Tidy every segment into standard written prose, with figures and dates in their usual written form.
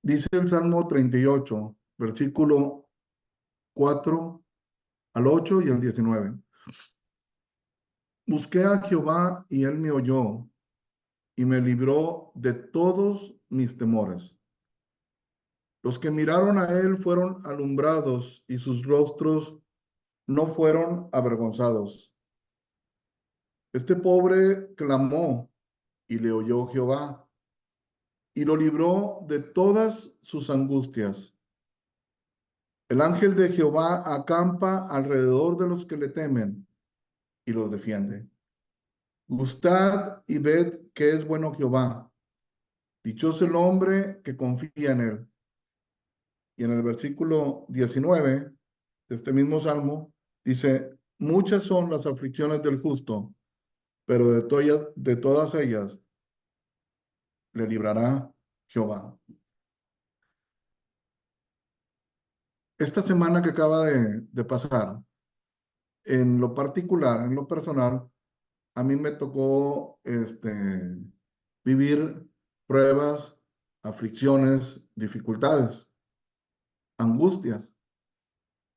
Dice el Salmo 38, versículo 4 al 8 y al 19. Busqué a Jehová y él me oyó y me libró de todos mis temores. Los que miraron a él fueron alumbrados y sus rostros no fueron avergonzados. Este pobre clamó y le oyó Jehová y lo libró de todas sus angustias. El ángel de Jehová acampa alrededor de los que le temen y los defiende. Gustad y ved que es bueno Jehová. Dichoso el hombre que confía en él. Y en el versículo 19 de este mismo salmo dice, muchas son las aflicciones del justo, pero de todas ellas le librará Jehová. Esta semana que acaba de pasar, en lo particular, en lo personal, a mí me tocó vivir pruebas, aflicciones, dificultades, angustias.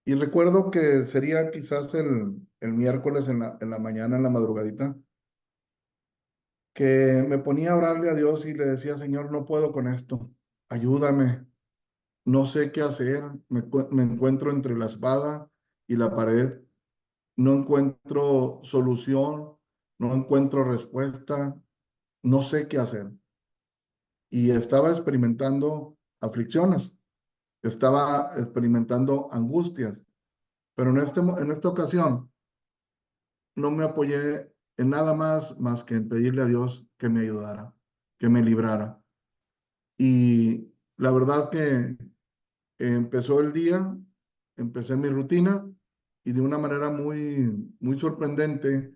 Y recuerdo que sería quizás el miércoles en la mañana, en la madrugadita, que me ponía a orarle a Dios y le decía, Señor, no puedo con esto, ayúdame, no sé qué hacer, me encuentro entre la espada y la pared, no encuentro solución, no encuentro respuesta, no sé qué hacer. Y estaba experimentando aflicciones, estaba experimentando angustias, pero en esta ocasión no me apoyé en nada más que en pedirle a Dios que me ayudara, que me librara. Y la verdad que empezó el día, empecé mi rutina y de una manera muy sorprendente,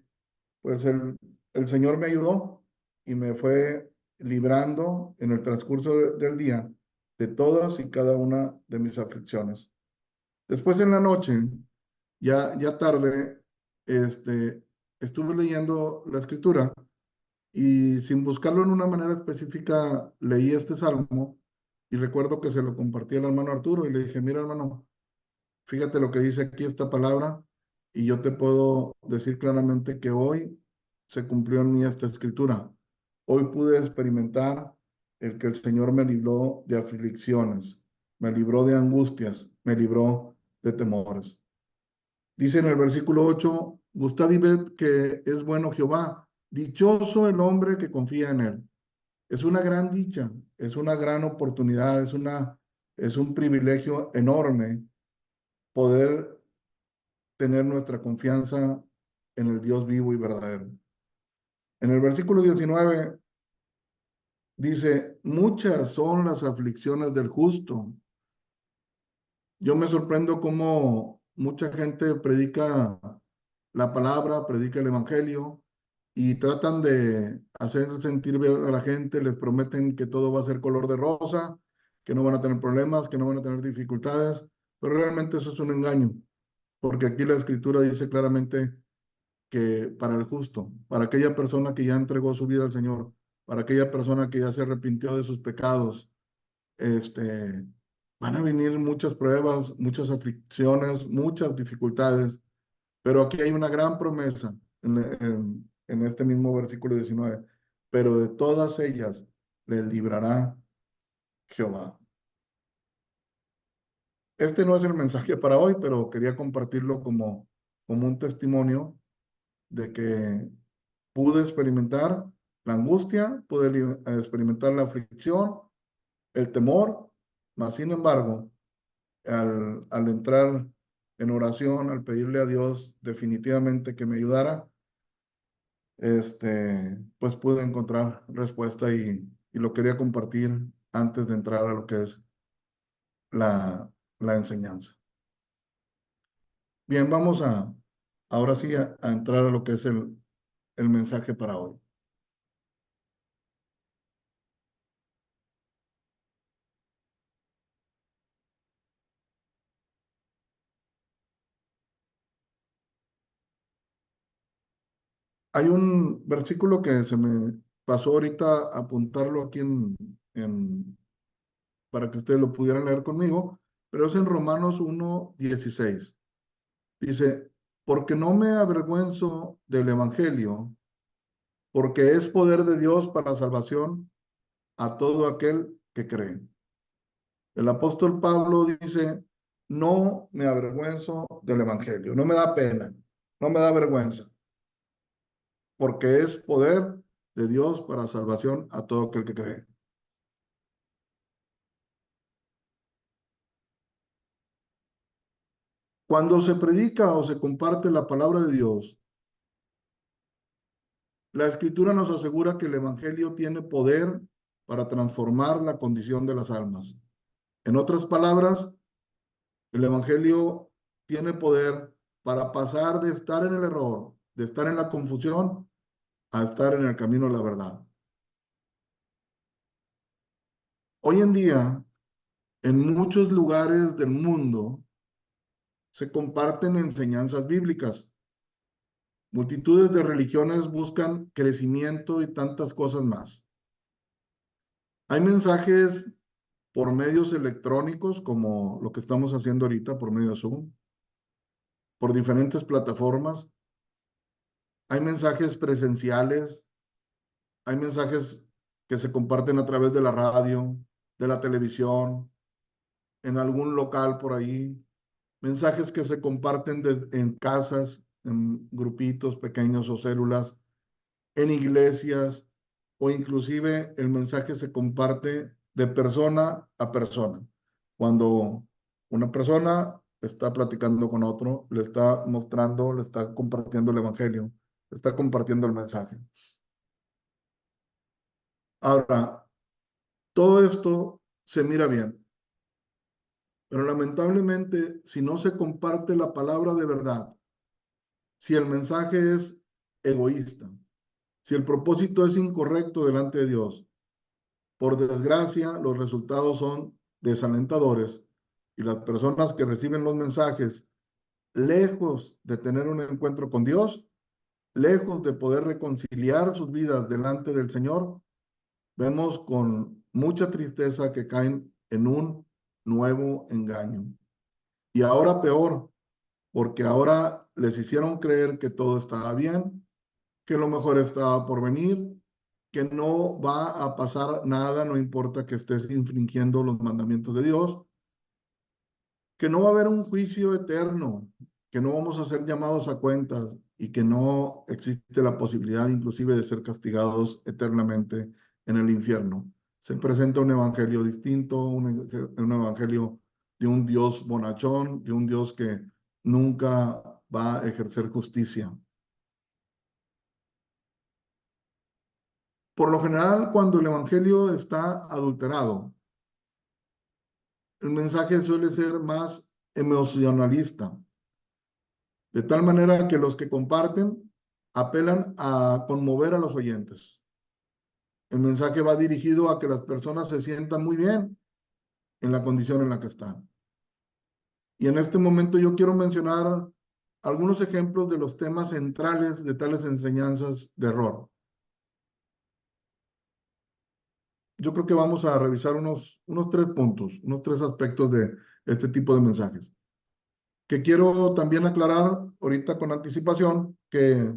pues el Señor me ayudó y me fue librando en el transcurso del día de todas y cada una de mis aflicciones. Después en la noche, ya tarde, este, estuve leyendo la escritura y sin buscarlo en una manera específica, leí este salmo y recuerdo que se lo compartí al hermano Arturo y le dije, mira hermano, fíjate lo que dice aquí esta palabra y yo te puedo decir claramente que hoy se cumplió en mí esta escritura. Hoy pude experimentar el que el Señor me libró de aflicciones, me libró de angustias, me libró de temores. Dice en el versículo 8, gustad y ved que es bueno Jehová, dichoso el hombre que confía en él. Es una gran dicha, es una gran oportunidad, es un privilegio enorme poder tener nuestra confianza en el Dios vivo y verdadero. En el versículo 19 dice, muchas son las aflicciones del justo. Yo me sorprendo cómo mucha gente predica la palabra, predica el evangelio y tratan de hacer sentir bien a la gente, les prometen que todo va a ser color de rosa, que no van a tener problemas, que no van a tener dificultades, pero realmente eso es un engaño, porque aquí la escritura dice claramente que para el justo, para aquella persona que ya entregó su vida al Señor, para aquella persona que ya se arrepintió de sus pecados, este, van a venir muchas pruebas, muchas aflicciones, muchas dificultades, pero aquí hay una gran promesa en este mismo versículo 19, pero de todas ellas le librará Jehová. Este no es el mensaje para hoy, pero quería compartirlo como un testimonio de que pude experimentar la angustia, pude experimentar la aflicción, el temor, mas sin embargo, al entrar en oración, al pedirle a Dios definitivamente que me ayudara, pues pude encontrar respuesta y lo quería compartir antes de entrar a lo que es la enseñanza. Bien, vamos ahora sí a entrar a lo que es el mensaje para hoy. Hay un versículo que se me pasó ahorita a apuntarlo aquí en para que ustedes lo pudieran leer conmigo, pero es en Romanos 1:16. Dice, porque no me avergüenzo del evangelio, porque es poder de Dios para salvación a todo aquel que cree. El apóstol Pablo dice, no me avergüenzo del evangelio, no me da pena, no me da vergüenza, porque es poder de Dios para salvación a todo aquel que cree. Cuando se predica o se comparte la palabra de Dios, la escritura nos asegura que el evangelio tiene poder para transformar la condición de las almas. En otras palabras, el evangelio tiene poder para pasar de estar en el error, de estar en la confusión, a estar en el camino de la verdad. Hoy en día, en muchos lugares del mundo, se comparten enseñanzas bíblicas. Multitudes de religiones buscan crecimiento y tantas cosas más. Hay mensajes por medios electrónicos, como lo que estamos haciendo ahorita por medio de Zoom, por diferentes plataformas. Hay mensajes presenciales, hay mensajes que se comparten a través de la radio, de la televisión, en algún local por ahí, mensajes que se comparten en casas, en grupitos pequeños o células, en iglesias, o inclusive el mensaje se comparte de persona a persona. Cuando una persona está platicando con otro, le está mostrando, le está compartiendo el evangelio, le está compartiendo el mensaje. Ahora, todo esto se mira bien, pero lamentablemente, si no se comparte la palabra de verdad, si el mensaje es egoísta, si el propósito es incorrecto delante de Dios, por desgracia, los resultados son desalentadores y las personas que reciben los mensajes, lejos de tener un encuentro con Dios, lejos de poder reconciliar sus vidas delante del Señor, vemos con mucha tristeza que caen en un nuevo engaño. Y ahora peor, porque ahora les hicieron creer que todo estaba bien, que lo mejor estaba por venir, que no va a pasar nada, no importa que estés infringiendo los mandamientos de Dios, que no va a haber un juicio eterno, que no vamos a ser llamados a cuentas y que no existe la posibilidad inclusive de ser castigados eternamente en el infierno. Se presenta un evangelio distinto, un evangelio de un Dios bonachón, de un Dios que nunca va a ejercer justicia. Por lo general, cuando el evangelio está adulterado, el mensaje suele ser más emocionalista, de tal manera que los que comparten apelan a conmover a los oyentes. El mensaje va dirigido a que las personas se sientan muy bien en la condición en la que están. Y en este momento yo quiero mencionar algunos ejemplos de los temas centrales de tales enseñanzas de error. Yo creo que vamos a revisar unos 3 puntos, unos 3 aspectos de este tipo de mensajes. Que quiero también aclarar ahorita con anticipación que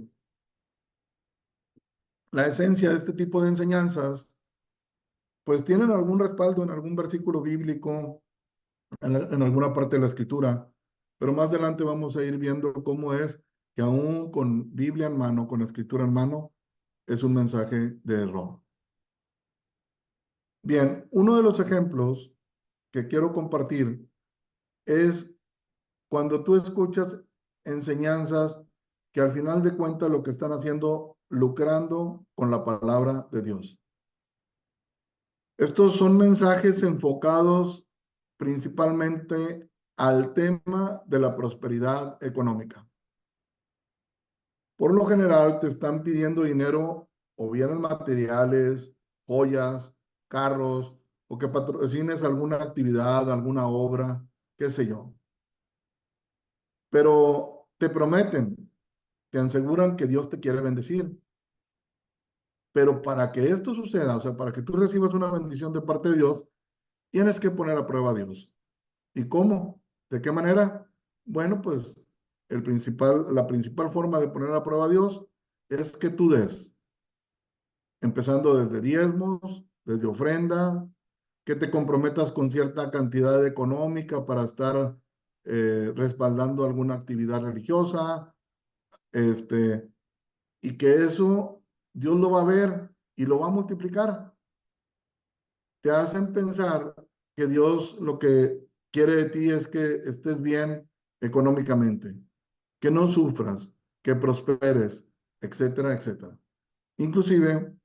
la esencia de este tipo de enseñanzas, pues tienen algún respaldo en algún versículo bíblico, en alguna parte de la escritura, pero más adelante vamos a ir viendo cómo es que aún con Biblia en mano, con escritura en mano, es un mensaje de error. Bien, uno de los ejemplos que quiero compartir es cuando tú escuchas enseñanzas que al final de cuentas lo que están haciendo, lucrando con la palabra de Dios. Estos son mensajes enfocados principalmente al tema de la prosperidad económica. Por lo general te están pidiendo dinero o bienes materiales, joyas, carros, o que patrocines alguna actividad, alguna obra, qué sé yo. Pero te prometen, te aseguran que Dios te quiere bendecir. Pero para que esto suceda, o sea, para que tú recibas una bendición de parte de Dios, tienes que poner a prueba a Dios. ¿Y cómo? ¿De qué manera? Bueno, pues la principal forma de poner a prueba a Dios es que tú des, empezando desde diezmos, desde ofrenda, que te comprometas con cierta cantidad económica para estar respaldando alguna actividad religiosa, este, y que eso Dios lo va a ver y lo va a multiplicar. Te hacen pensar que Dios lo que quiere de ti es que estés bien económicamente, que no sufras, que prosperes, etcétera, etcétera. Inclusive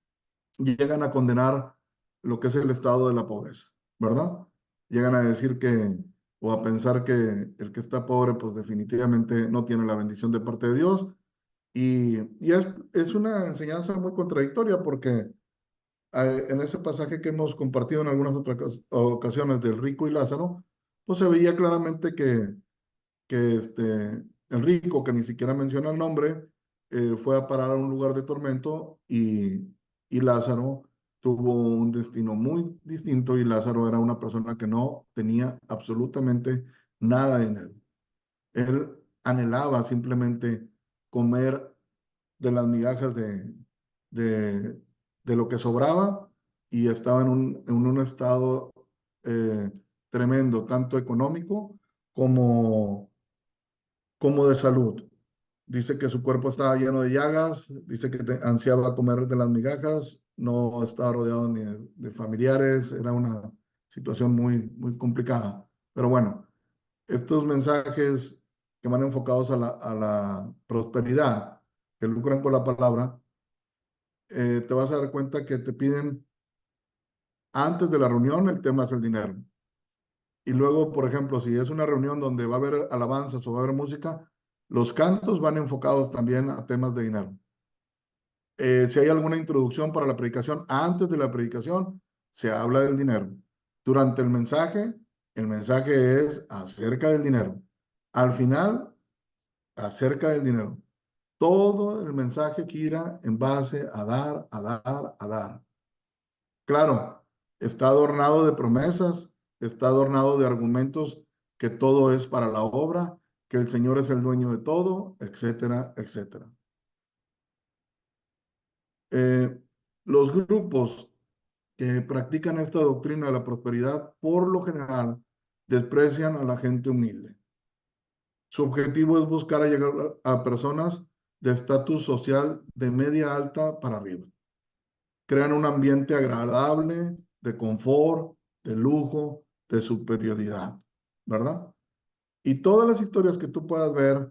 llegan a condenar lo que es el estado de la pobreza, ¿verdad? Llegan a decir que, o a pensar que el que está pobre, pues definitivamente no tiene la bendición de parte de Dios. Y es una enseñanza muy contradictoria porque en ese pasaje que hemos compartido en algunas otras ocasiones del rico y Lázaro, pues se veía claramente que el rico, que ni siquiera menciona el nombre, fue a parar a un lugar de tormento y Lázaro tuvo un destino muy distinto y Lázaro era una persona que no tenía absolutamente nada de dinero. Él anhelaba simplemente comer de las migajas de, de lo que sobraba y estaba en un estado eh, tremendo, tanto económico como, como de salud. Dice que su cuerpo estaba lleno de llagas, dice que ansiaba comer de las migajas, no estaba rodeado ni de familiares, era una situación muy, muy complicada. Pero bueno, estos mensajes que van enfocados a la prosperidad, que lucran con la palabra, te vas a dar cuenta que te piden antes de la reunión el tema es el dinero. Y luego, por ejemplo, si es una reunión donde va a haber alabanzas o va a haber música, los cantos van enfocados también a temas de dinero. Si hay alguna introducción para la predicación, antes de la predicación, se habla del dinero. Durante el mensaje es acerca del dinero. Al final, acerca del dinero. Todo el mensaje gira en base a dar, a dar, a dar. Claro, está adornado de promesas, está adornado de argumentos que todo es para la obra, que el Señor es el dueño de todo, etcétera, etcétera. Eh, los grupos que practican esta doctrina de la prosperidad, por lo general, desprecian a la gente humilde. Su objetivo es buscar a llegar a personas de estatus social de media alta para arriba. Crean un ambiente agradable, de confort, de lujo, de superioridad, ¿verdad? Y todas las historias que tú puedas ver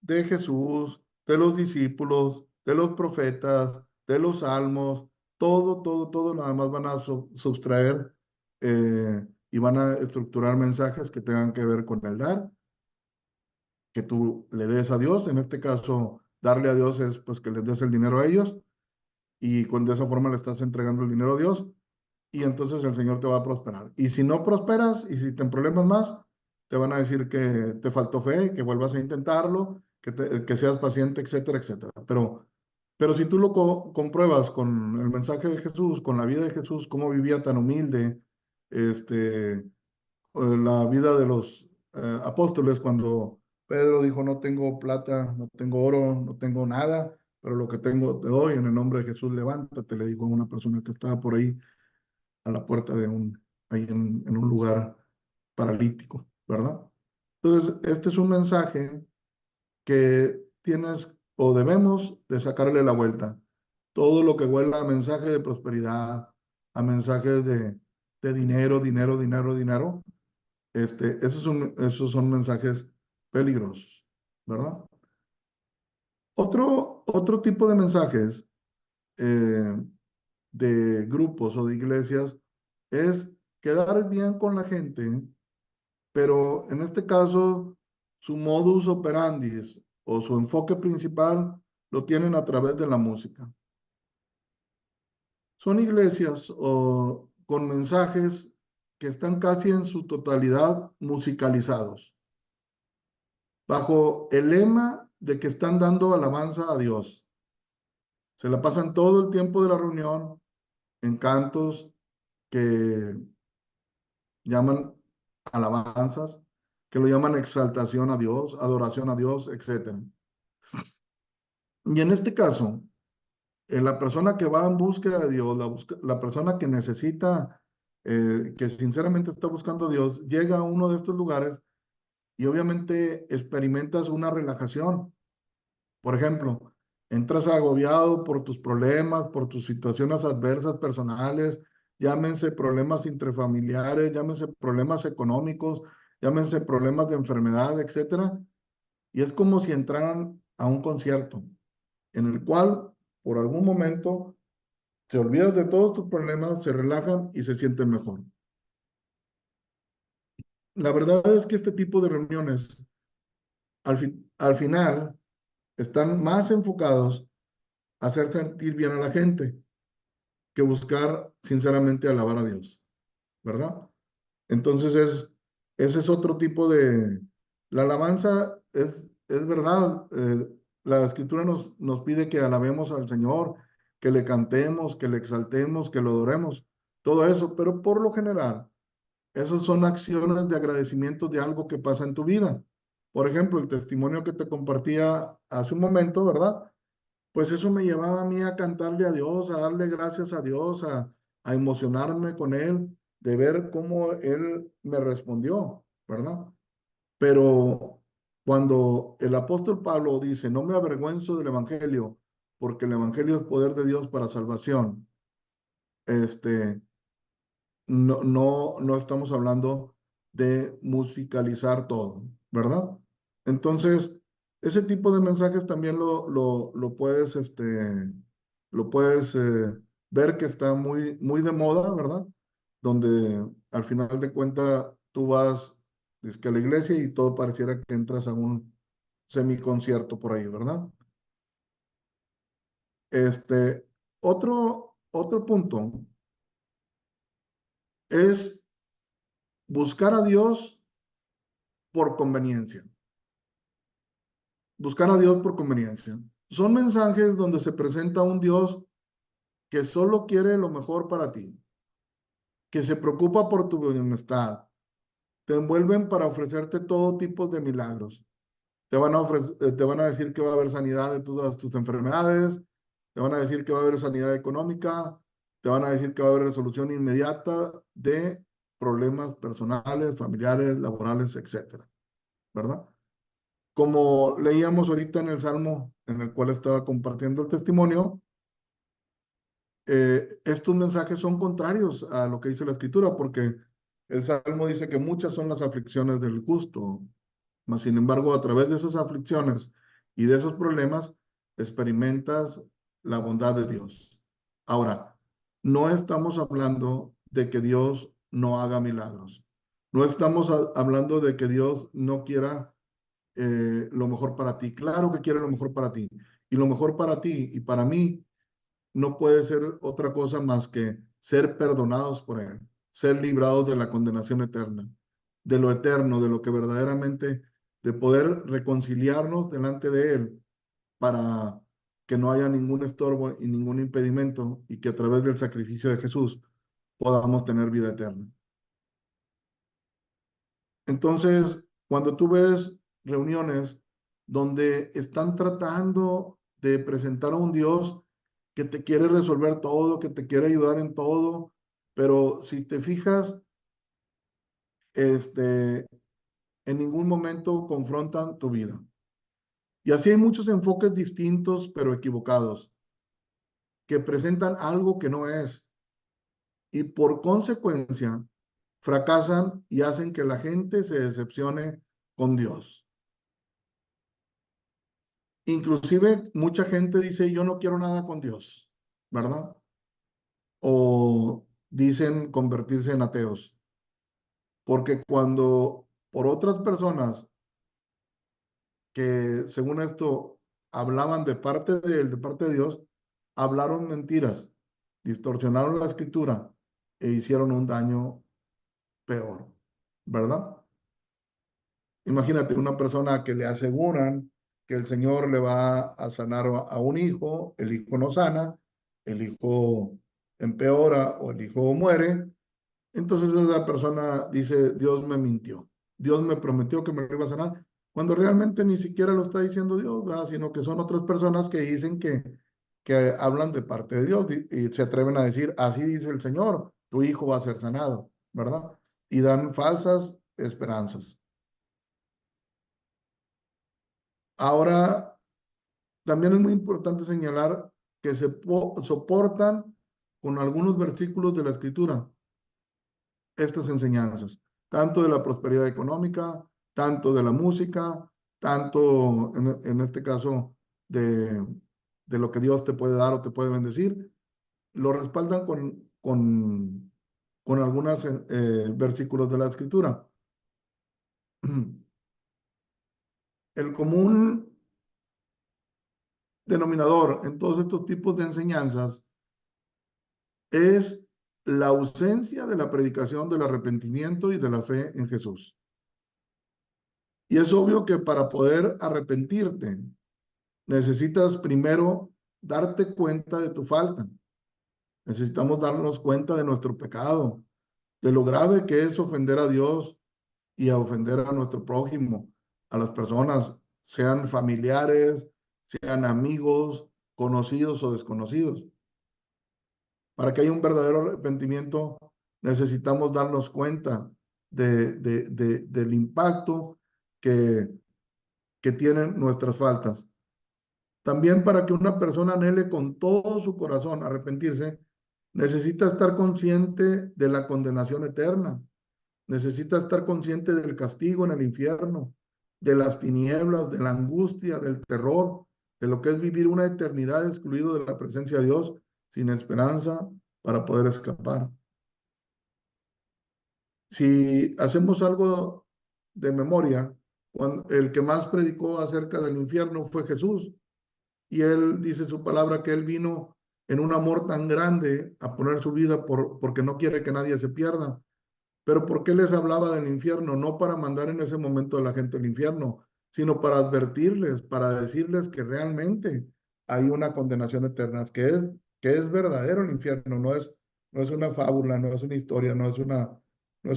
de Jesús, de los discípulos, de los profetas, de los salmos, todo, nada más van a sustraer y van a estructurar mensajes que tengan que ver con el dar, que tú le des a Dios. En este caso, darle a Dios es pues que les des el dinero a ellos y de esa forma le estás entregando el dinero a Dios y entonces el Señor te va a prosperar. Y si no prosperas y si te problemas más, te van a decir que te faltó fe, que vuelvas a intentarlo, que seas paciente, etcétera, etcétera. Pero si tú lo compruebas con el mensaje de Jesús, con la vida de Jesús, cómo vivía tan humilde, la vida de los apóstoles cuando Pedro dijo, no tengo plata, no tengo oro, no tengo nada, pero lo que tengo te doy, en el nombre de Jesús, levántate, le dijo a una persona que estaba por ahí a la puerta ahí en un lugar paralítico, ¿verdad? Entonces, este es un mensaje que tienes o debemos de sacarle la vuelta. Todo lo que huela a mensaje de prosperidad, a mensajes de dinero, dinero, dinero, dinero, esos son mensajes peligrosos, ¿verdad? Otro tipo de mensajes eh, de grupos o de iglesias es quedar bien con la gente, pero en este caso su modus operandi o su enfoque principal lo tienen a través de la música. Son iglesias con mensajes que están casi en su totalidad musicalizados, bajo el lema de que están dando alabanza a Dios. Se la pasan todo el tiempo de la reunión en cantos que llaman alabanzas, que lo llaman exaltación a Dios, adoración a Dios, etcétera. Y en este caso, la persona que va en búsqueda de Dios, la persona que necesita, que sinceramente está buscando a Dios, llega a uno de estos lugares y obviamente experimentas una relajación. Por ejemplo, entras agobiado por tus problemas, por tus situaciones adversas personales, llámense problemas intrafamiliares, llámense problemas económicos, llámense problemas de enfermedad, etcétera. Y es como si entraran a un concierto en el cual, por algún momento, te olvidas de todos tus problemas, se relajan y se sienten mejor. La verdad es que este tipo de reuniones, al final, están más enfocados a hacer sentir bien a la gente que buscar sinceramente alabar a Dios, ¿verdad? Entonces ese es otro tipo de... La alabanza es verdad, la escritura nos pide que alabemos al Señor, que le cantemos, que le exaltemos, que lo adoremos, todo eso, pero por lo general, esas son acciones de agradecimiento de algo que pasa en tu vida. Por ejemplo, el testimonio que te compartía hace un momento, ¿verdad? Pues eso me llevaba a mí a cantarle a Dios, a darle gracias a Dios, a emocionarme con Él, de ver cómo Él me respondió, ¿verdad? Pero cuando el apóstol Pablo dice, no me avergüenzo del Evangelio, porque el Evangelio es poder de Dios para salvación, este, no estamos hablando de musicalizar todo, ¿verdad? Entonces, ese tipo de mensajes también lo puedes ver que está muy de moda, ¿verdad? Donde al final de cuentas tú vas que a la iglesia y todo pareciera que entras a un semiconcierto por ahí, ¿verdad? Este, otro punto es buscar a Dios por conveniencia. Buscar a Dios por conveniencia. Son mensajes donde se presenta un Dios que solo quiere lo mejor para ti, que se preocupa por tu bienestar. Te envuelven para ofrecerte todo tipo de milagros. Te van a decir que va a haber sanidad de todas tus enfermedades, te van a decir que va a haber sanidad económica, te van a decir que va a haber resolución inmediata de problemas personales, familiares, laborales, etcétera, ¿verdad? Como leíamos ahorita en el Salmo en el cual estaba compartiendo el testimonio, estos mensajes son contrarios a lo que dice la Escritura, porque el Salmo dice que muchas son las aflicciones del justo, mas sin embargo, a través de esas aflicciones y de esos problemas, experimentas la bondad de Dios. Ahora, no estamos hablando de que Dios no haga milagros. No estamos hablando de que Dios no quiera lo mejor para ti. Claro que quiere lo mejor para ti. Y lo mejor para ti y para mí no puede ser otra cosa más que ser perdonados por Él, ser librados de la condenación eterna, de lo eterno, de lo que verdaderamente, de poder reconciliarnos delante de Él para que no haya ningún estorbo y ningún impedimento y que a través del sacrificio de Jesús podamos tener vida eterna. Entonces, cuando tú ves reuniones donde están tratando de presentar a un Dios que te quiere resolver todo, que te quiere ayudar en todo, pero si te fijas, este, en ningún momento confrontan tu vida. Y así hay muchos enfoques distintos, pero equivocados, que presentan algo que no es y por consecuencia fracasan y hacen que la gente se decepcione con Dios. Inclusive mucha gente dice, yo no quiero nada con Dios, ¿verdad? O dicen convertirse en ateos, porque cuando por otras personas que según esto hablaban de parte de Dios, hablaron mentiras, distorsionaron la escritura e hicieron un daño peor, ¿verdad? Imagínate una persona que le aseguran que el Señor le va a sanar a un hijo, el hijo no sana, el hijo empeora o el hijo muere, Entonces esa persona dice, Dios me mintió, Dios me prometió que me iba a sanar, cuando realmente ni siquiera lo está diciendo Dios, ¿verdad? Sino que son otras personas que dicen que hablan de parte de Dios y se atreven a decir, así dice el Señor, tu hijo va a ser sanado, ¿verdad? Y dan falsas esperanzas. Ahora, también es muy importante señalar que soportan con algunos versículos de la Escritura estas enseñanzas, tanto de la prosperidad económica, tanto de la música, tanto en este caso de lo que Dios te puede dar o te puede bendecir, lo respaldan con algunos versículos de la Escritura. El común denominador en todos estos tipos de enseñanzas es la ausencia de la predicación del arrepentimiento y de la fe en Jesús. Y es obvio que para poder arrepentirte, necesitas primero darte cuenta de tu falta. Necesitamos darnos cuenta de nuestro pecado, de lo grave que es ofender a Dios y a ofender a nuestro prójimo, a las personas, sean familiares, sean amigos, conocidos o desconocidos. Para que haya un verdadero arrepentimiento, necesitamos darnos cuenta del impacto que, que tienen nuestras faltas. También para que una persona anhele con todo su corazón arrepentirse, necesita estar consciente de la condenación eterna, necesita estar consciente del castigo en el infierno, de las tinieblas, de la angustia, del terror, de lo que es vivir una eternidad excluido de la presencia de Dios, sin esperanza para poder escapar. Si hacemos algo de memoria, cuando el que más predicó acerca del infierno fue Jesús, y él dice su palabra que él vino en un amor tan grande a poner su vida porque no quiere que nadie se pierda. Pero ¿por qué les hablaba del infierno? No para mandar en ese momento a la gente al infierno, sino para advertirles, para decirles que realmente hay una condenación eterna, que es verdadero el infierno, no es una fábula, no es una historia, no es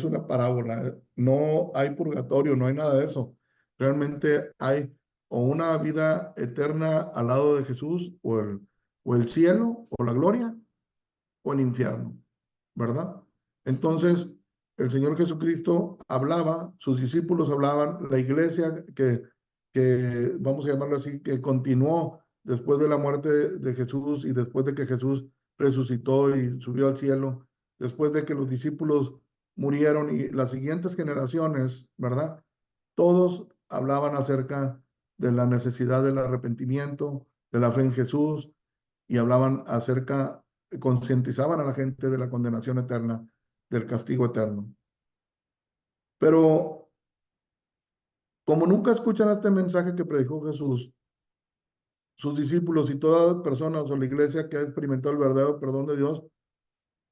una parábola, no hay purgatorio, no hay nada de eso. Realmente hay o una vida eterna al lado de Jesús, o el cielo, o la gloria, o el infierno, ¿verdad? Entonces, el Señor Jesucristo hablaba, sus discípulos hablaban, la iglesia vamos a llamarlo así, que continuó después de la muerte de Jesús y después de que Jesús resucitó y subió al cielo, después de que los discípulos murieron y las siguientes generaciones, ¿verdad? Todos hablaban acerca de la necesidad del arrepentimiento, de la fe en Jesús y hablaban acerca, concientizaban a la gente de la condenación eterna, del castigo eterno. Pero como nunca escuchan este mensaje que predicó Jesús, sus discípulos y todas las personas o la iglesia que ha experimentado el verdadero perdón de Dios,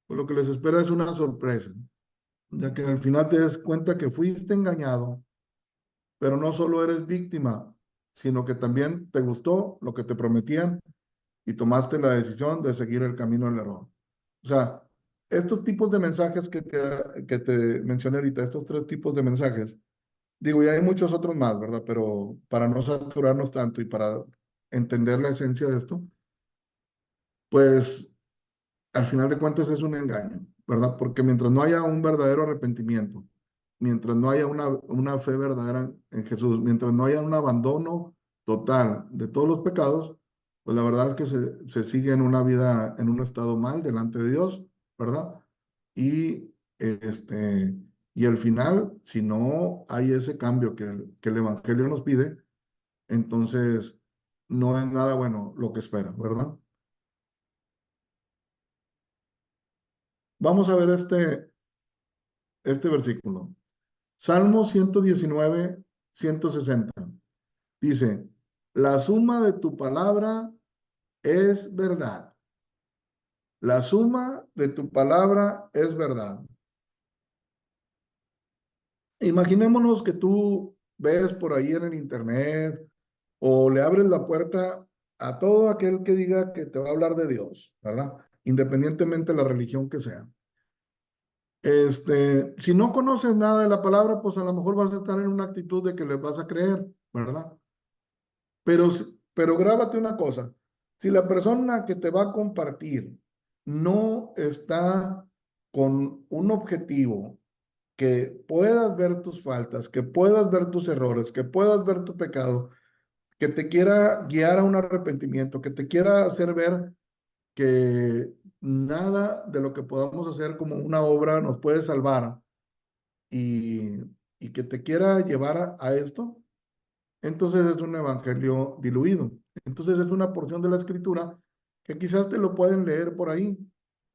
pues lo que les espera es una sorpresa, ya que al final te des cuenta que fuiste engañado, pero no solo eres víctima, sino que también te gustó lo que te prometían y tomaste la decisión de seguir el camino del error. O sea, estos tipos de mensajes que te mencioné ahorita, estos tres tipos de mensajes, digo, y hay muchos otros más, ¿verdad? Pero para no saturarnos tanto y para entender la esencia de esto, pues al final de cuentas es un engaño, ¿verdad? Porque mientras no haya un verdadero arrepentimiento, mientras no haya una fe verdadera en Jesús, mientras no haya un abandono total de todos los pecados, pues la verdad es que se sigue en una vida, en un estado mal delante de Dios, ¿verdad? Y, y al final, si no hay ese cambio que el Evangelio nos pide, entonces no es nada bueno lo que espera, ¿verdad? Vamos a ver este versículo. Salmo 119, 160. Dice, la suma de tu palabra es verdad. La suma de tu palabra es verdad. Imaginémonos que tú ves por ahí en el internet o le abres la puerta a todo aquel que diga que te va a hablar de Dios, ¿verdad? Independientemente de la religión que sea. Si no conoces nada de la palabra, pues a lo mejor vas a estar en una actitud de que les vas a creer, ¿verdad? Pero grábate una cosa, si la persona que te va a compartir no está con un objetivo, que puedas ver tus faltas, que puedas ver tus errores, que puedas ver tu pecado, que te quiera guiar a un arrepentimiento, que te quiera hacer ver que nada de lo que podamos hacer como una obra nos puede salvar y, y que te quiera llevar a esto, entonces es un evangelio diluido. Entonces es una porción de la escritura que quizás te lo pueden leer por ahí,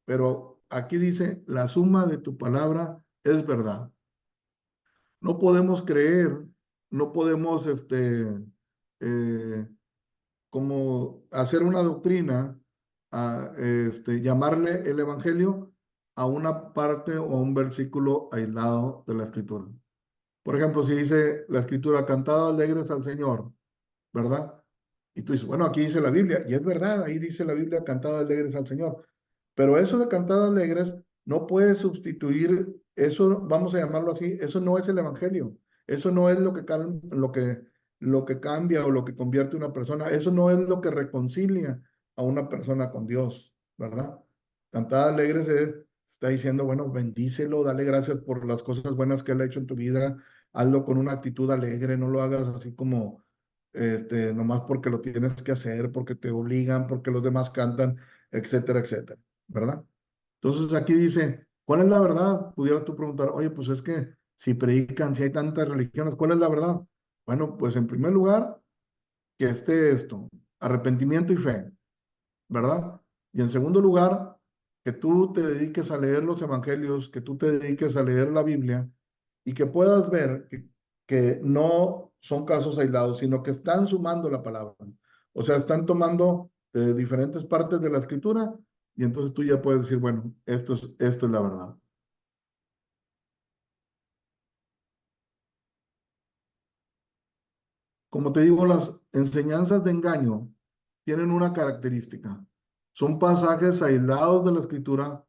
pero aquí dice, la suma de tu palabra es verdad. No podemos creer, no podemos eh, como hacer una doctrina, llamarle el evangelio a una parte o a un versículo aislado de la escritura. Por ejemplo, si dice la escritura, cantad alegres al Señor, ¿verdad? Y tú dices, bueno, aquí dice la Biblia, y es verdad, ahí dice la Biblia, cantad alegres al Señor. Pero eso de cantar alegres no puede sustituir, eso, vamos a llamarlo así, eso no es el evangelio. Eso no es lo que cambia o lo que convierte a una persona. Eso no es lo que reconcilia a una persona con Dios, ¿verdad? Cantar alegres está diciendo, bueno, bendícelo, dale gracias por las cosas buenas que él ha hecho en tu vida. Hazlo con una actitud alegre, no lo hagas así como, nomás porque lo tienes que hacer, porque te obligan, porque los demás cantan, etcétera, etcétera. ¿Verdad? Entonces aquí dice, ¿cuál es la verdad? Pudieras tú preguntar, oye, pues es que si predican, si hay tantas religiones, ¿cuál es la verdad? Bueno, pues en primer lugar, que esté esto, arrepentimiento y fe, ¿verdad? Y en segundo lugar, que tú te dediques a leer los evangelios, que tú te dediques a leer la Biblia y que puedas ver que no son casos aislados, sino que están sumando la palabra. O sea, están tomando diferentes partes de la escritura y entonces tú ya puedes decir, bueno, esto es la verdad. Como te digo, las enseñanzas de engaño tienen una característica. Son pasajes aislados de la escritura.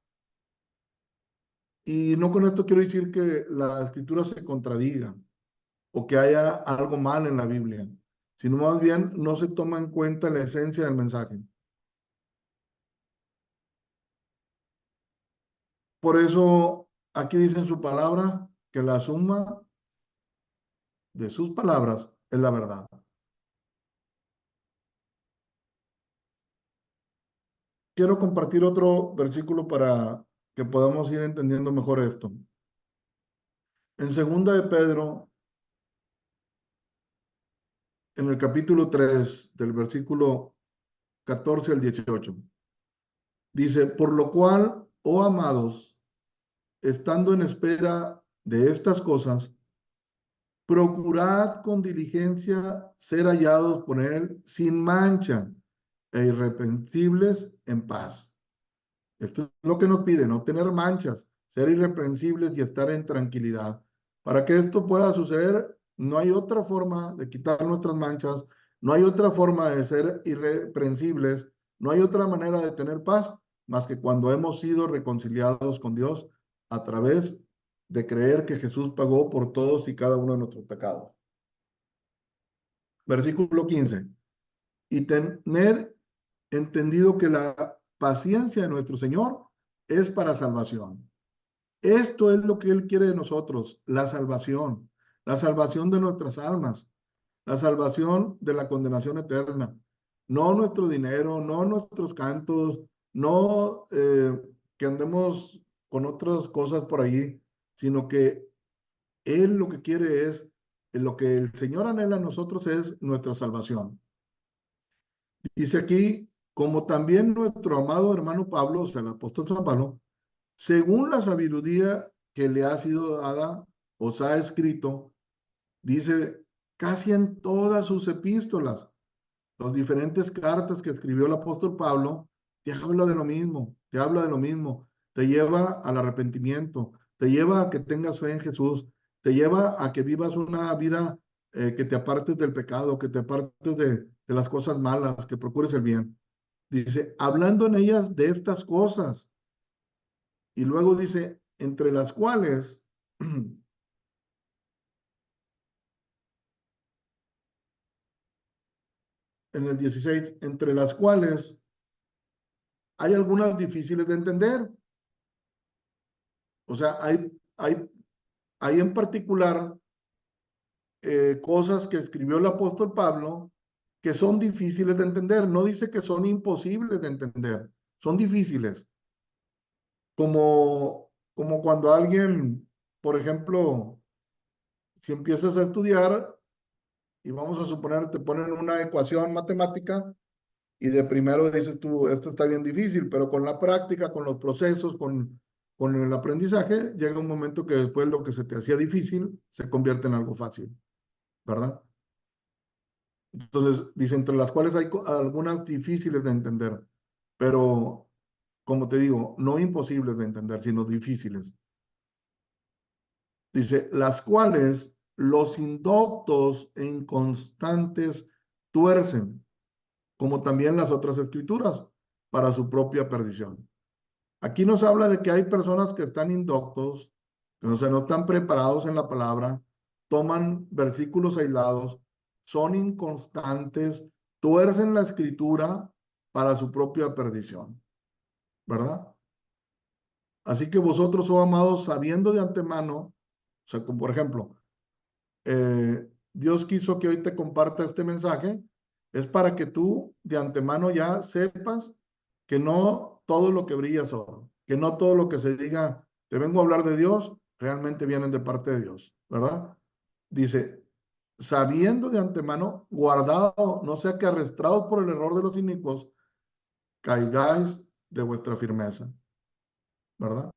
Y no con esto quiero decir que la escritura se contradiga o que haya algo mal en la Biblia, sino más bien no se toma en cuenta la esencia del mensaje. Por eso aquí dice en su palabra que la suma de sus palabras es la verdad. Quiero compartir otro versículo para que podamos ir entendiendo mejor esto. En segunda de Pedro, en el capítulo 3 del versículo 14 al 18, dice, por lo cual, oh amados, estando en espera de estas cosas, procurad con diligencia ser hallados por él sin mancha e irreprensibles en paz. Esto es lo que nos pide, no tener manchas, ser irreprensibles y estar en tranquilidad. Para que esto pueda suceder, no hay otra forma de quitar nuestras manchas, no hay otra forma de ser irreprensibles, no hay otra manera de tener paz más que cuando hemos sido reconciliados con Dios a través de creer que Jesús pagó por todos y cada uno de nuestros pecados. Versículo 15. Y tener entendido que la paciencia de nuestro Señor es para salvación. Esto es lo que Él quiere de nosotros, la salvación de nuestras almas, la salvación de la condenación eterna. No nuestro dinero, no nuestros cantos, no que andemos con otras cosas por ahí, sino que Él lo que quiere es, lo que el Señor anhela a nosotros es nuestra salvación. Dice aquí, como también nuestro amado hermano Pablo, o sea, el apóstol San Pablo, según la sabiduría que le ha sido dada, os ha escrito, dice, casi en todas sus epístolas, las diferentes cartas que escribió el apóstol Pablo, te habla de lo mismo, te habla de lo mismo, te lleva al arrepentimiento, te lleva a que tengas fe en Jesús, te lleva a que vivas una vida que te apartes del pecado, que te apartes de las cosas malas, que procures el bien. Dice, hablando en ellas de estas cosas, y luego dice, entre las cuales en el 16, entre las cuales hay algunas difíciles de entender. O sea, hay en particular cosas que escribió el apóstol Pablo que son difíciles de entender. No dice que son imposibles de entender, son difíciles. Como cuando alguien, por ejemplo, si empiezas a estudiar y vamos a suponer, te ponen una ecuación matemática y de primero dices tú, esto está bien difícil, pero con la práctica, con los procesos, con el aprendizaje, llega un momento que después lo que se te hacía difícil se convierte en algo fácil, ¿verdad? Entonces, dice, entre las cuales hay algunas difíciles de entender, pero como te digo, no imposibles de entender, sino difíciles. Dice, las cuales los indoctos e inconstantes tuercen, como también las otras escrituras, para su propia perdición. Aquí nos habla de que hay personas que están indoctos, que no están preparados en la palabra, toman versículos aislados, son inconstantes, tuercen la escritura para su propia perdición, ¿verdad? Así que vosotros, oh amados, sabiendo de antemano, o sea, como por ejemplo, Dios quiso que hoy te comparta este mensaje, es para que tú de antemano ya sepas que no todo lo que brilla es oro, que no todo lo que se diga, te vengo a hablar de Dios, realmente vienen de parte de Dios, ¿verdad? Dice, sabiendo de antemano, guardado, no sea que arrastrados por el error de los inicuos, caigáis de vuestra firmeza, ¿verdad?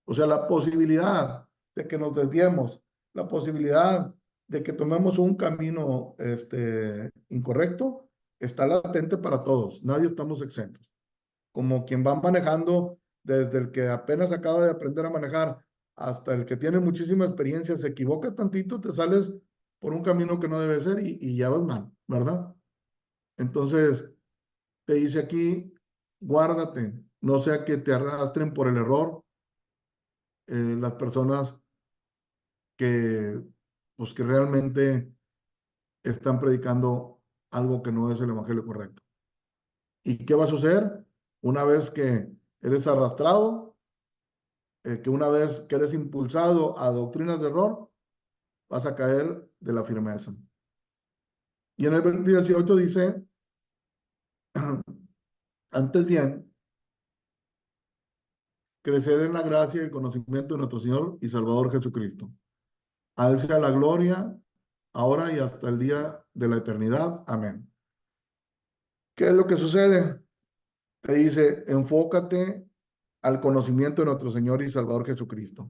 O sea, la posibilidad de que nos desviemos, la posibilidad de que tomemos un camino incorrecto, está latente para todos. Nadie estamos exentos. Como quien va manejando, desde el que apenas acaba de aprender a manejar hasta el que tiene muchísima experiencia, se equivoca tantito, te sales por un camino que no debe ser y ya vas mal, ¿verdad? Entonces, te dice aquí, guárdate, no sea que te arrastren por el error las personas que, pues, que realmente están predicando algo que no es el evangelio correcto. ¿Y qué va a suceder? Una vez que eres arrastrado, que una vez que eres impulsado a doctrinas de error, vas a caer de la firmeza. Y en el 18 dice, antes bien, crecer en la gracia y el conocimiento de nuestro Señor y Salvador Jesucristo. A Él sea la gloria, ahora y hasta el día de la eternidad. Amén. ¿Qué es lo que sucede? Te dice, enfócate al conocimiento de nuestro Señor y Salvador Jesucristo.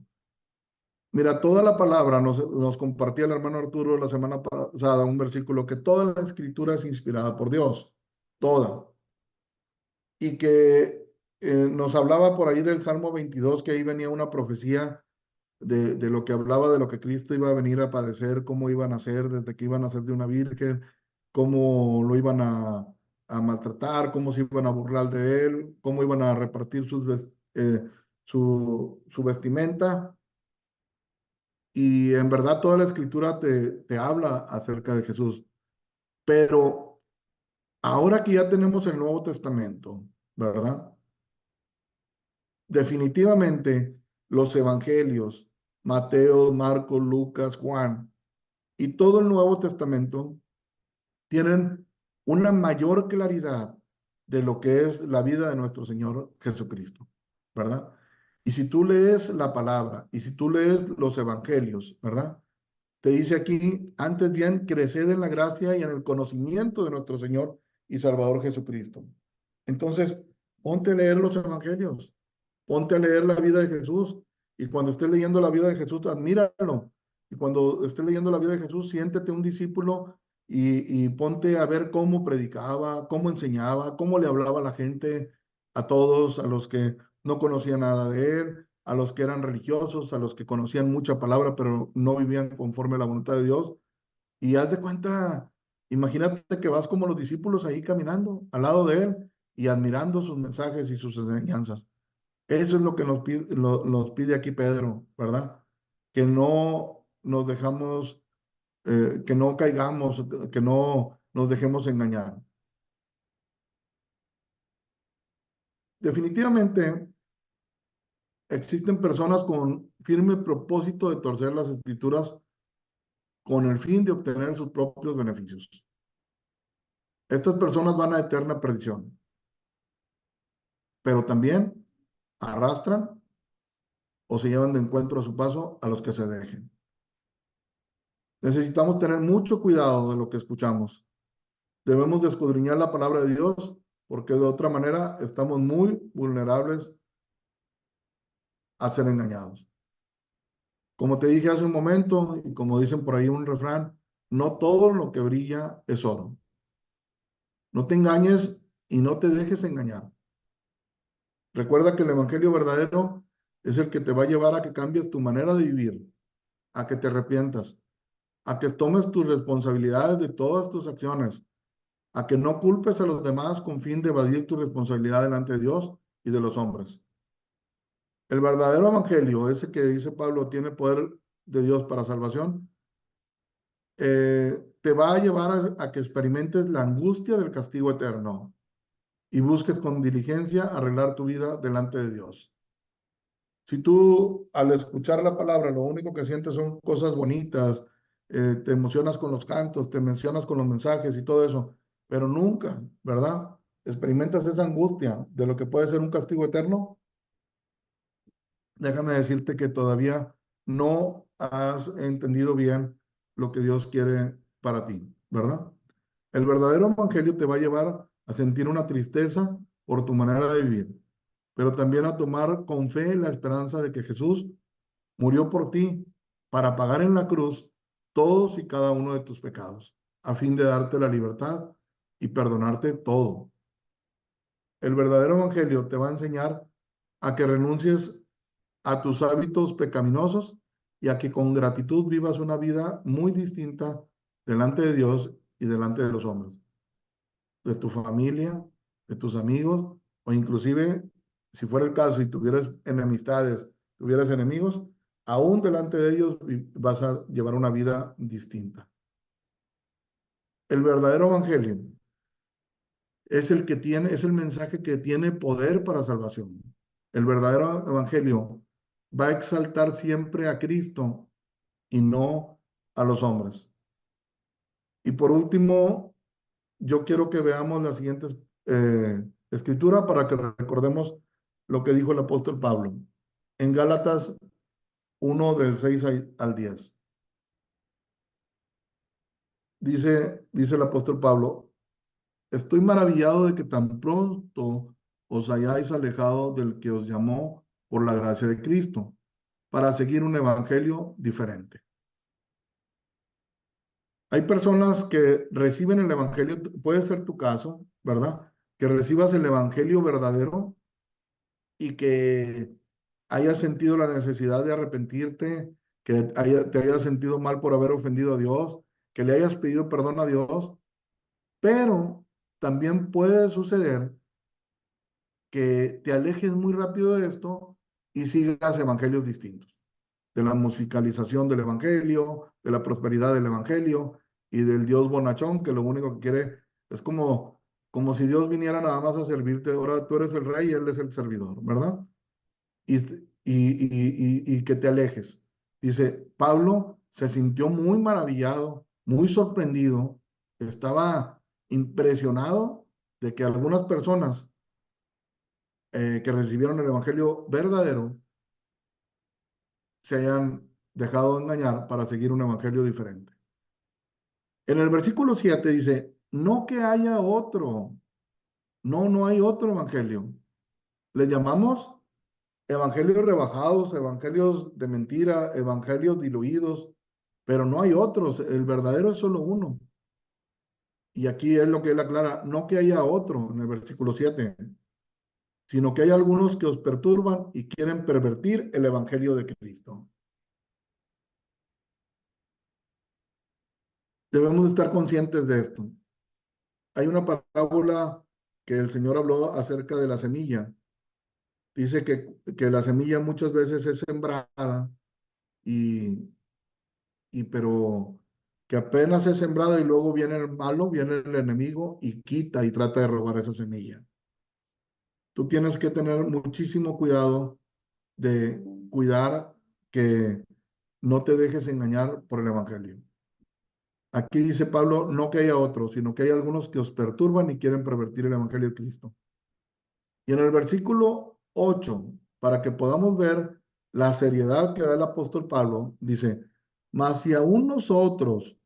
Mira, toda la palabra nos compartía el hermano Arturo la semana pasada, un versículo que toda la escritura es inspirada por Dios, toda. Y que nos hablaba por ahí del Salmo 22, que ahí venía una profecía de lo que hablaba de lo que Cristo iba a venir a padecer, cómo iban a ser, desde que iban a ser de una virgen, cómo lo iban a maltratar, cómo se iban a burlar de él, cómo iban a repartir su vestimenta. Y en verdad toda la escritura te habla acerca de Jesús. Pero ahora que ya tenemos el Nuevo Testamento, ¿verdad? Definitivamente los evangelios, Mateo, Marcos, Lucas, Juan y todo el Nuevo Testamento tienen una mayor claridad de lo que es la vida de nuestro Señor Jesucristo, ¿verdad? Y si tú lees la palabra y si tú lees los evangelios, ¿verdad? Te dice aquí, antes bien, creced en la gracia y en el conocimiento de nuestro Señor y Salvador Jesucristo. Entonces, ponte a leer los evangelios, ponte a leer la vida de Jesús y cuando estés leyendo la vida de Jesús, admíralo. Y cuando estés leyendo la vida de Jesús, siéntete un discípulo y ponte a ver cómo predicaba, cómo enseñaba, cómo le hablaba a la gente, a todos, a los que no conocían nada de él, a los que eran religiosos, a los que conocían mucha palabra, pero no vivían conforme a la voluntad de Dios. Y haz de cuenta, imagínate que vas como los discípulos ahí caminando al lado de él y admirando sus mensajes y sus enseñanzas. Eso es lo que nos pide aquí Pedro, ¿verdad? Que no nos dejamos, que no caigamos, que no nos dejemos engañar. Definitivamente existen personas con firme propósito de torcer las escrituras con el fin de obtener sus propios beneficios. Estas personas van a eterna perdición, pero también arrastran o se llevan de encuentro a su paso a los que se dejen. Necesitamos tener mucho cuidado de lo que escuchamos. Debemos de escudriñar la palabra de Dios porque de otra manera estamos muy vulnerables a ser engañados. Como te dije hace un momento y como dicen por ahí un refrán, no todo lo que brilla es oro. No te engañes y no te dejes engañar. Recuerda que el evangelio verdadero es el que te va a llevar a que cambies tu manera de vivir, a que te arrepientas, a que tomes tus responsabilidades de todas tus acciones, a que no culpes a los demás con fin de evadir tu responsabilidad delante de Dios y de los hombres. El verdadero evangelio, ese que dice Pablo, tiene poder de Dios para salvación, te va a llevar a que experimentes la angustia del castigo eterno y busques con diligencia arreglar tu vida delante de Dios. Si tú al escuchar la palabra lo único que sientes son cosas bonitas, te emocionas con los cantos, te emocionas con los mensajes y todo eso, pero nunca, ¿verdad? Experimentas esa angustia de lo que puede ser un castigo eterno, déjame decirte que todavía no has entendido bien lo que Dios quiere para ti, ¿verdad? El verdadero evangelio te va a llevar a sentir una tristeza por tu manera de vivir, pero también a tomar con fe la esperanza de que Jesús murió por ti para pagar en la cruz todos y cada uno de tus pecados, a fin de darte la libertad y perdonarte todo. El verdadero evangelio te va a enseñar a que renuncies a tus hábitos pecaminosos y a que con gratitud vivas una vida muy distinta delante de Dios y delante de los hombres, de tu familia, de tus amigos, o inclusive, si fuera el caso y tuvieras enemistades, tuvieras enemigos, aún delante de ellos vas a llevar una vida distinta. El verdadero evangelio es el que tiene, es el mensaje que tiene poder para salvación. El verdadero evangelio va a exaltar siempre a Cristo y no a los hombres. Y por último, yo quiero que veamos la siguiente escritura para que recordemos lo que dijo el apóstol Pablo en Gálatas 1 del 6 al 10. Dice el apóstol Pablo, estoy maravillado de que tan pronto os hayáis alejado del que os llamó por la gracia de Cristo para seguir un evangelio diferente. Hay personas que reciben el evangelio, puede ser tu caso, ¿verdad? Que recibas el evangelio verdadero y que hayas sentido la necesidad de arrepentirte, que te hayas sentido mal por haber ofendido a Dios, que le hayas pedido perdón a Dios, pero también puede suceder que te alejes muy rápido de esto y sigas evangelios distintos, de la musicalización del evangelio, de la prosperidad del evangelio y del Dios bonachón que lo único que quiere es como si Dios viniera nada más a servirte, ahora tú eres el rey y él es el servidor, ¿verdad? Y que te alejes. Dice, Pablo se sintió muy maravillado, muy sorprendido, estaba impresionado de que algunas personas que recibieron el Evangelio verdadero se hayan dejado engañar para seguir un Evangelio diferente. En el versículo 7 dice, no que haya otro, no hay otro Evangelio. Le llamamos evangelios rebajados, evangelios de mentira, evangelios diluidos, pero no hay otros, el verdadero es solo uno. Y aquí es lo que él aclara, no que haya otro en el versículo 7, sino que hay algunos que os perturban y quieren pervertir el evangelio de Cristo. Debemos estar conscientes de esto. Hay una parábola que el Señor habló acerca de la semilla. dice que la semilla muchas veces es sembrada y, pero que apenas es sembrada y luego viene el malo, viene el enemigo y quita y trata de robar esa semilla. Tú tienes que tener muchísimo cuidado de cuidar que no te dejes engañar por el evangelio. Aquí dice Pablo, no que haya otros, sino que hay algunos que os perturban y quieren pervertir el evangelio de Cristo. Y en el versículo 8, para que podamos ver la seriedad que da el apóstol Pablo, dice, mas si aún nosotros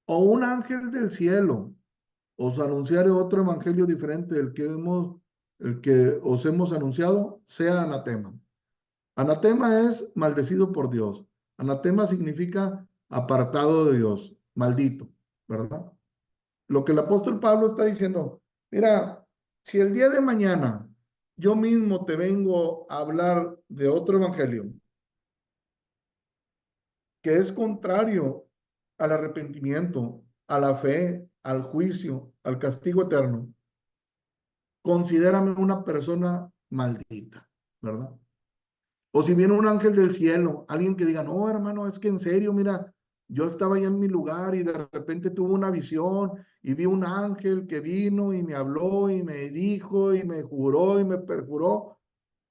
o un ángel del cielo os anunciare otro evangelio diferente el que os hemos anunciado, sea anatema. Anatema es maldecido por Dios. Anatema significa apartado de Dios, maldito, ¿verdad? Lo que el apóstol Pablo está diciendo, mira, si el día de mañana yo mismo te vengo a hablar de otro evangelio que es contrario al arrepentimiento, a la fe, al juicio, al castigo eterno, considérame una persona maldita, ¿verdad? O si viene un ángel del cielo, alguien que diga, no, hermano, es que en serio, mira, yo estaba allá en mi lugar y de repente tuve una visión y vi un ángel que vino y me habló y me dijo y me juró y me perjuró.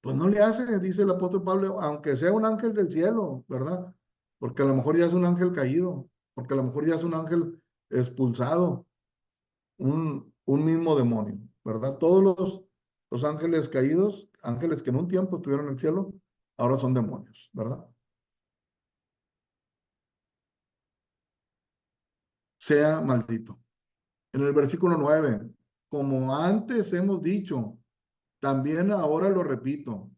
Pues no le hace, dice el apóstol Pablo, aunque sea un ángel del cielo, ¿verdad? Porque a lo mejor ya es un ángel caído, porque a lo mejor ya es un ángel expulsado, un mismo demonio, ¿verdad? Todos los ángeles caídos, ángeles que en un tiempo estuvieron en el cielo, ahora son demonios, ¿verdad? Sea maldito. En el versículo 9, como antes hemos dicho, también ahora lo repito,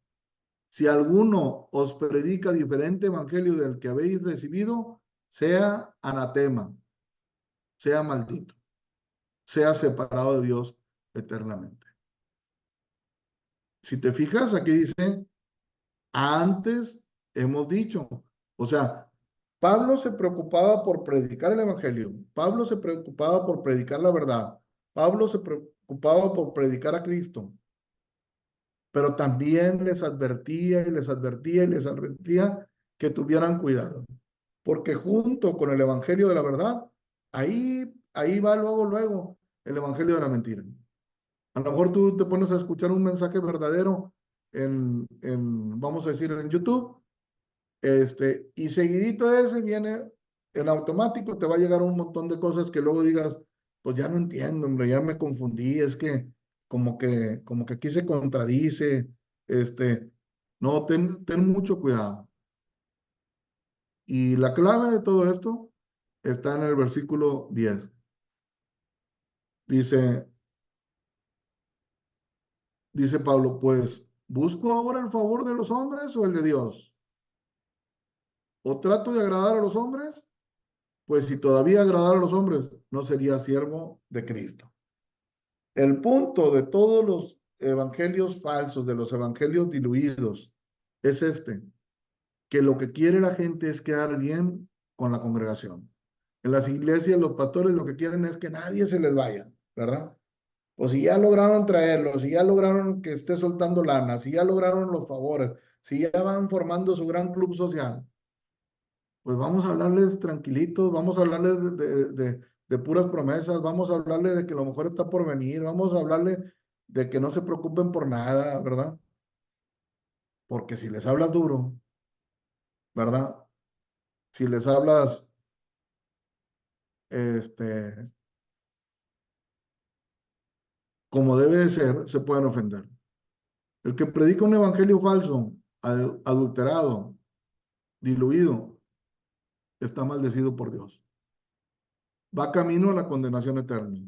si alguno os predica diferente evangelio del que habéis recibido, sea anatema, sea maldito, sea separado de Dios eternamente. Si te fijas, aquí dice, antes hemos dicho, o sea, Pablo se preocupaba por predicar el evangelio, Pablo se preocupaba por predicar la verdad, Pablo se preocupaba por predicar a Cristo, pero también les advertía y les advertía y les advertía que tuvieran cuidado, porque junto con el evangelio de la verdad, ahí va luego el evangelio de la mentira. A lo mejor tú te pones a escuchar un mensaje verdadero vamos a decir, en YouTube, y seguidito de ese viene en automático, te va a llegar un montón de cosas que luego digas, pues ya no entiendo, hombre, ya me confundí, es que como que aquí se contradice, no, ten mucho cuidado. Y la clave de todo esto está en el versículo 10. Dice, dice Pablo, pues, ¿busco ahora el favor de los hombres o el de Dios? ¿O trato de agradar a los hombres? Pues si todavía agradara a los hombres, no sería siervo de Cristo. El punto de todos los evangelios falsos, de los evangelios diluidos, es que lo que quiere la gente es quedar bien con la congregación. En las iglesias, los pastores lo que quieren es que nadie se les vaya, ¿verdad? O si ya lograron traerlo, si ya lograron que esté soltando lana, si ya lograron los favores, si ya van formando su gran club social, pues vamos a hablarles tranquilitos, vamos a hablarles de puras promesas, vamos a hablarles de que lo mejor está por venir, vamos a hablarles de que no se preocupen por nada, ¿verdad? Porque si les hablas duro, ¿verdad? Si les hablas, este, como debe de ser, se pueden ofender. El que predica un evangelio falso, adulterado, diluido, está maldecido por Dios. Va camino a la condenación eterna.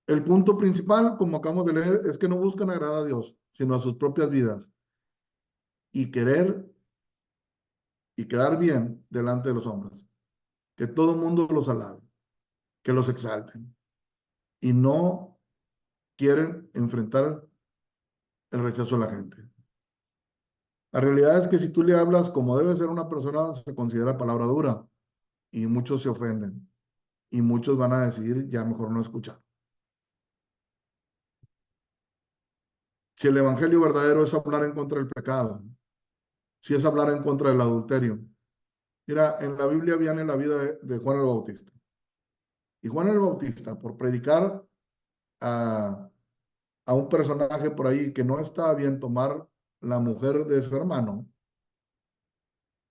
El punto principal, como acabamos de leer, es que no buscan agradar a Dios, sino a sus propias vidas y querer y quedar bien delante de los hombres. Que todo el mundo los alabe, que los exalten y no quieren enfrentar el rechazo de la gente. La realidad es que si tú le hablas como debe ser una persona, se considera palabra dura y muchos se ofenden y muchos van a decidir ya mejor no escuchar. Si el evangelio verdadero es hablar en contra del pecado, si es hablar en contra del adulterio. Mira, en la Biblia viene la vida de Juan el Bautista. Y Juan el Bautista, por predicar a, a un personaje por ahí que no estaba bien tomar la mujer de su hermano,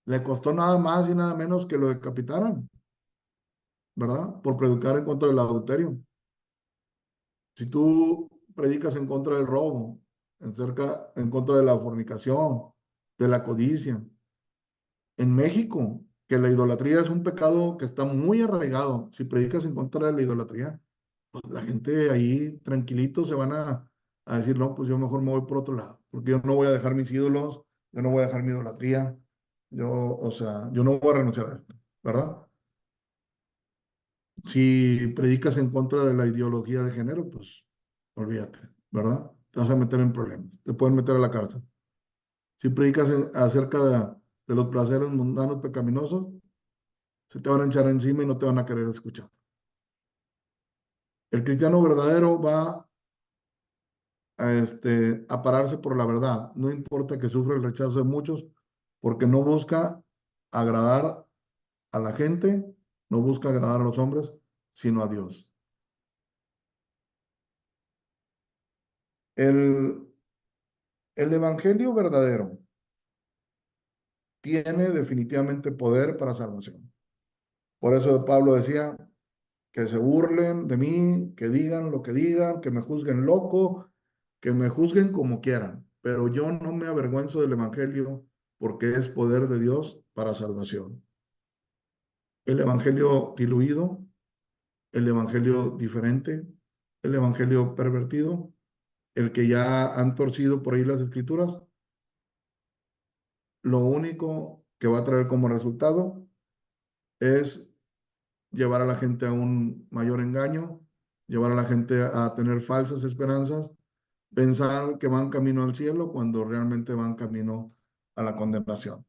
le costó nada más y nada menos que lo decapitaran, ¿verdad? Por predicar en contra del adulterio. Si tú predicas en contra del robo, en contra de la fornicación, de la codicia, en México, que la idolatría es un pecado que está muy arraigado, si predicas en contra de la idolatría, pues la gente ahí tranquilito se van a decir, no, pues yo mejor me voy por otro lado, porque yo no voy a dejar mis ídolos, yo no voy a dejar mi idolatría, o sea, yo no voy a renunciar a esto, ¿verdad? Si predicas en contra de la ideología de género, pues olvídate, ¿verdad? Te vas a meter en problemas, te pueden meter a la cárcel. Si predicas acerca de los placeres mundanos pecaminosos, se te van a echar encima y no te van a querer escuchar. El cristiano verdadero va a pararse por la verdad, no importa que sufra el rechazo de muchos, porque no busca agradar a la gente, no busca agradar a los hombres, sino a Dios. El, el evangelio verdadero tiene definitivamente poder para salvación. Por eso Pablo decía que se burlen de mí, que digan lo que digan, que me juzguen loco, que me juzguen como quieran, pero yo no me avergüenzo del evangelio porque es poder de Dios para salvación. El evangelio diluido, el evangelio diferente, el evangelio pervertido, el que ya han torcido por ahí las escrituras, lo único que va a traer como resultado es llevar a la gente a un mayor engaño, llevar a la gente a tener falsas esperanzas, pensar que van camino al cielo cuando realmente van camino a la condenación.